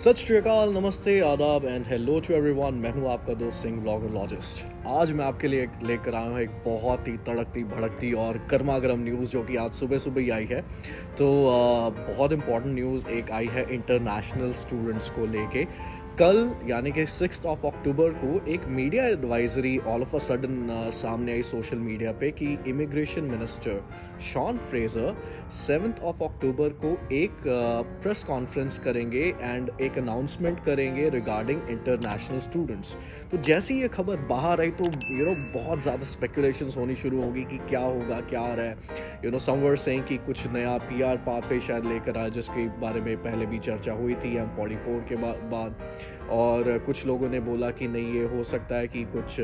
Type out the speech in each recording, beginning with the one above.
सत श्री अकाल, नमस्ते, आदाब एंड हेलो टू एवरीवन। मैं हूं आपका दोस्त सिंह ब्लॉगरलॉजिस्ट। आज मैं आपके लिए लेकर आया हूं एक बहुत ही तड़कती भड़कती और गर्मा गर्म न्यूज़ जो कि आज सुबह सुबह ही आई है। तो बहुत इंपॉर्टेंट न्यूज़ एक आई है इंटरनेशनल स्टूडेंट्स को लेके। कल यानी कि 6 अक्टूबर को एक media advisory all of a sudden सामने आई सोशल मीडिया पे कि immigration minister Shawn Fraser 7 October को एक प्रेस कॉन्फ्रेंस करेंगे एंड एक अनाउंसमेंट करेंगे रिगार्डिंग इंटरनेशनल स्टूडेंट्स। तो जैसे ही ये खबर बाहर आई तो बहुत ज़्यादा स्पेकुलेशंस होनी शुरू होगी कि क्या होगा, क्या आ रहा है। सम वर सेइंग कि कुछ नया पीआर पाथवे शायद लेकर आए, जिसके बारे में पहले भी चर्चा हुई थी M44 के बाद। और कुछ लोगों ने बोला कि नहीं, ये हो सकता है कि कुछ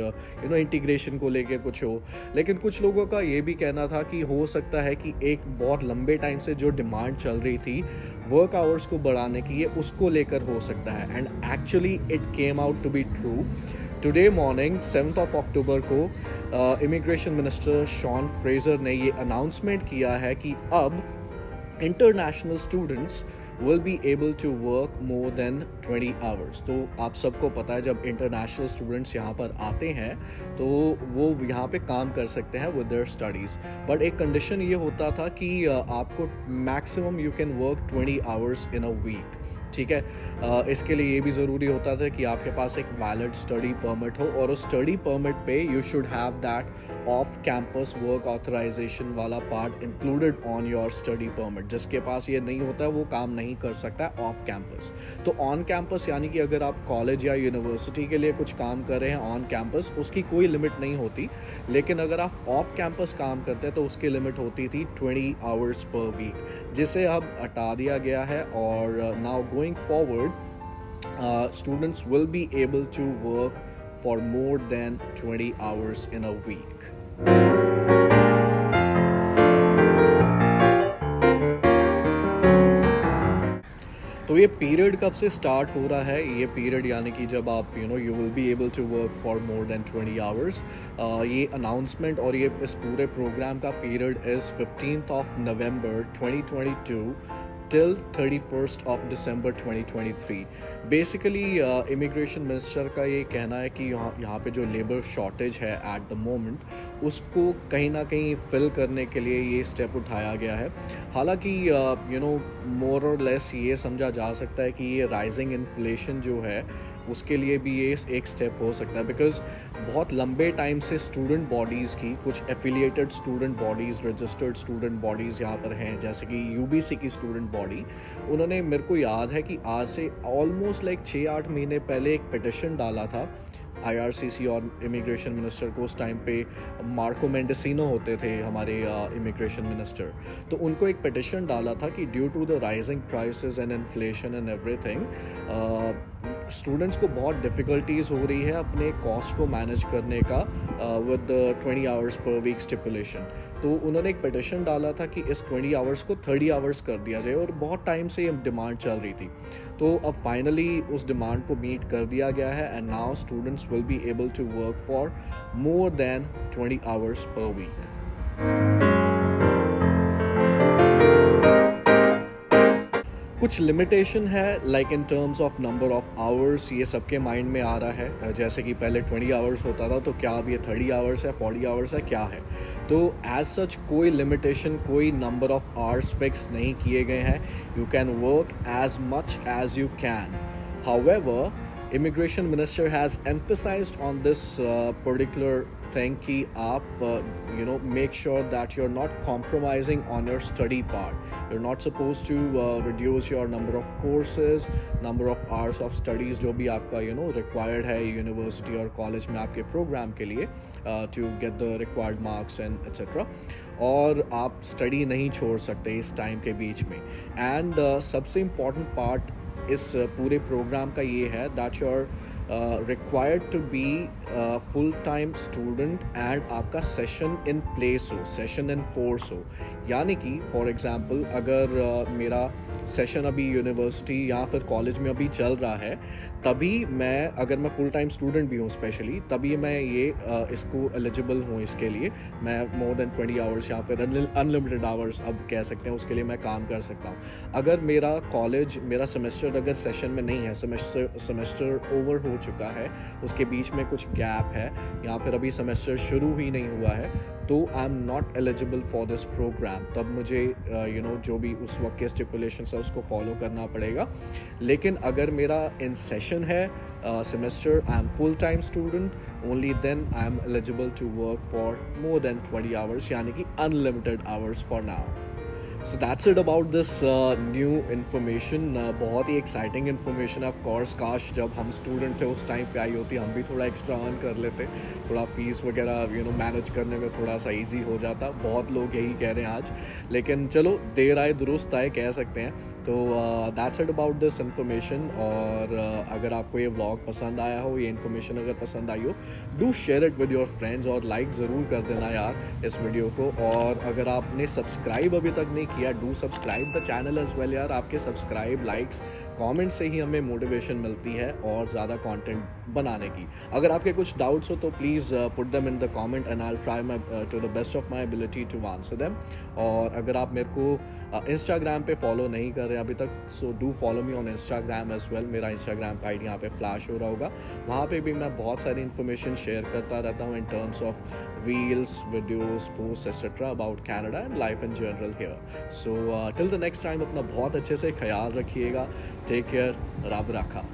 इंटीग्रेशन को लेके कुछ हो। लेकिन कुछ लोगों का ये भी कहना था कि हो सकता है कि एक बहुत लंबे टाइम से जो डिमांड चल रही थी वर्क आवर्स को बढ़ाने की, ये उसको लेकर हो सकता है। And actually it came out to be true. Today morning 7 October को इमिग्रेशन मिनिस्टर शॉन फ्रेजर ने ये अनाउंसमेंट किया है कि अब international students will be able to work more than 20 hours। तो आप सबको पता है जब इंटरनेशनल स्टूडेंट्स यहाँ पर आते हैं तो वो यहाँ पे काम कर सकते हैं विद देयर स्टडीज़। बट एक कंडीशन ये होता था कि आपको maximum you can work 20 hours in a week. ठीक है, इसके लिए ये भी ज़रूरी होता था कि आपके पास एक वैलिड स्टडी परमिट हो, और उस स्टडी परमिट पे you should have that off campus work authorisation वाला part included on your study permit. जिसके पास ये नहीं होता है वो काम नहीं कर सकता है ऑफ कैंपस। तो ऑन कैंपस यानी कि अगर आप कॉलेज या यूनिवर्सिटी के लिए कुछ काम कर रहे हैं ऑन कैंपस, उसकी कोई लिमिट नहीं होती। लेकिन अगर आप ऑफ कैंपस काम करते हैं तो उसकी लिमिट होती थी 20 आवर्स पर वीक, जिसे अब हटा दिया गया है। और now going forward, students will be able to work for more than 20 hours in a week। तो ये पीरियड कब से स्टार्ट हो रहा है? ये पीरियड यानी कि जब आप you will be able to work for more than 20 hours. ये अनाउंसमेंट और ये इस पूरे प्रोग्राम का period is 15 November 2022 till 31st of December 2023। Basically immigration minister का ये कहना है कि यहाँ पे जो लेबर शॉर्टेज है एट द मोमेंट, उसको कहीं ना कहीं फिल करने के लिए ये स्टेप उठाया गया है। हालांकि मोर और लेस ये समझा जा सकता है कि ये राइजिंग इन्फ्लेशन जो है उसके लिए भी ये एक स्टेप हो सकता है। बिकॉज बहुत लंबे टाइम से स्टूडेंट बॉडीज़ की, कुछ affiliated student bodies, registered student bodies यहाँ पर हैं, जैसे कि यूबीसी की स्टूडेंट बॉडी। उन्होंने, मेरे को याद है कि आज से ऑलमोस्ट लाइक 6-8 महीने पहले एक पिटिशन डाला था IRCC और इमिग्रेशन मिनिस्टर को। उस टाइम पे मार्को मेंडेसिनो होते थे हमारे इमिग्रेशन मिनिस्टर। तो उनको एक पिटिशन डाला था कि due to the rising prices and inflation and everything, students को बहुत डिफ़िकल्टीज़ हो रही है अपने कॉस्ट को मैनेज करने का with 20 hours per week stipulation. तो उन्होंने एक पिटिशन डाला था कि इस 20 आवर्स को 30 आवर्स कर दिया जाए, और बहुत टाइम से ये डिमांड चल रही थी। तो अब फाइनली उस डिमांड को मीट कर दिया गया है and now students will be able to work for more than 20 hours per week. कुछ लिमिटेशन है like in terms of number of hours, ये सबके माइंड में आ रहा है। जैसे कि पहले 20 आवर्स होता था, तो क्या अब ये 30 आवर्स है, 40 आवर्स है, क्या है? तो एज सच कोई लिमिटेशन, कोई नंबर ऑफ आवर्स फिक्स नहीं किए गए हैं। You can work as much as you can. However, immigration minister has emphasised on this particular thing कि आप make sure that you're not compromising on your study part। You're not supposed to reduce your number of courses, number of hours of studies जो भी आपका required है university और college में आपके programme के लिए to get the required marks and etc। और आप स्टडी नहीं छोड़ सकते इस टाइम के बीच में। एंड सबसे इम्पॉर्टेंट पार्ट इस पूरे प्रोग्राम का ये है that you're required to be full time student and आपका सेशन इन प्लेस हो, सेशन इन फोर्स हो। यानी कि फॉर एग्जांपल अगर मेरा सेशन अभी यूनिवर्सिटी या फिर कॉलेज में अभी चल रहा है, तभी मैं, अगर मैं फुल टाइम स्टूडेंट भी हूँ स्पेशली, तभी मैं ये इसको एलिजिबल हूँ। इसके लिए मैं मोर देन 20 आवर्स या फिर अनलिमिटेड आवर्स अब कह सकते हैं, उसके लिए मैं काम कर सकता हूँ। अगर मेरा कॉलेज, मेरा सेमेस्टर सेमेस्टर अगर सेशन में नहीं है, सेमेस्टर ओवर हो चुका है, उसके बीच में कुछ गैप है या फिर अभी सेमेस्टर शुरू ही नहीं हुआ है, तो I am not eligible for this programme. तब मुझे जो भी उस वक्त के स्टिपुलेशंस है उसको फॉलो करना पड़ेगा। लेकिन अगर मेरा इन सेशन है semester, I am full time student, only then I am eligible to work for more than 20 hours, यानी कि unlimited hours for now. So that's it about this new information. बहुत ही एक्साइटिंग इन्फॉर्मेशन है। Of course काश जब हम student थे उस टाइम पे आई होती, हम भी थोड़ा एक्स्ट्रा अर्न कर लेते, थोड़ा फीस वगैरह मैनेज करने में थोड़ा सा इजी हो जाता। बहुत लोग यही कह रहे हैं आज, लेकिन चलो देर आए दुरुस्त आए कह सकते हैं। तो that's it about this information. और अगर आपको ये व्लॉग पसंद आया हो, ये इन्फॉर्मेशन अगर पसंद आई हो, do share it with your friends और लाइक ज़रूर कर देना यार इस वीडियो को। और अगर आपने सब्सक्राइब अभी तक नहीं किया, do subscribe the channel as well यार। आपके सब्सक्राइब, लाइक्स, कमेंट से ही हमें मोटिवेशन मिलती है और ज़्यादा कंटेंट बनाने की। अगर आपके कुछ डाउट्स हो तो please put them in the comment and I will try my to the best of my ability to answer them. और अगर आप मेरे को इंस्टाग्राम पे फॉलो नहीं कर रहे अभी तक, so do follow me on Instagram as well. मेरा इंस्टाग्राम का आईडी यहाँ पे फ्लैश हो रहा होगा। वहाँ पे भी मैं बहुत सारी इन्फॉर्मेशन शेयर करता रहता हूँ इन terms of reels, videos, post etcetera about Canada and life in general here. So till the next time अपना बहुत अच्छे से ख्याल रखिएगा। टेक केयर, रब रखा।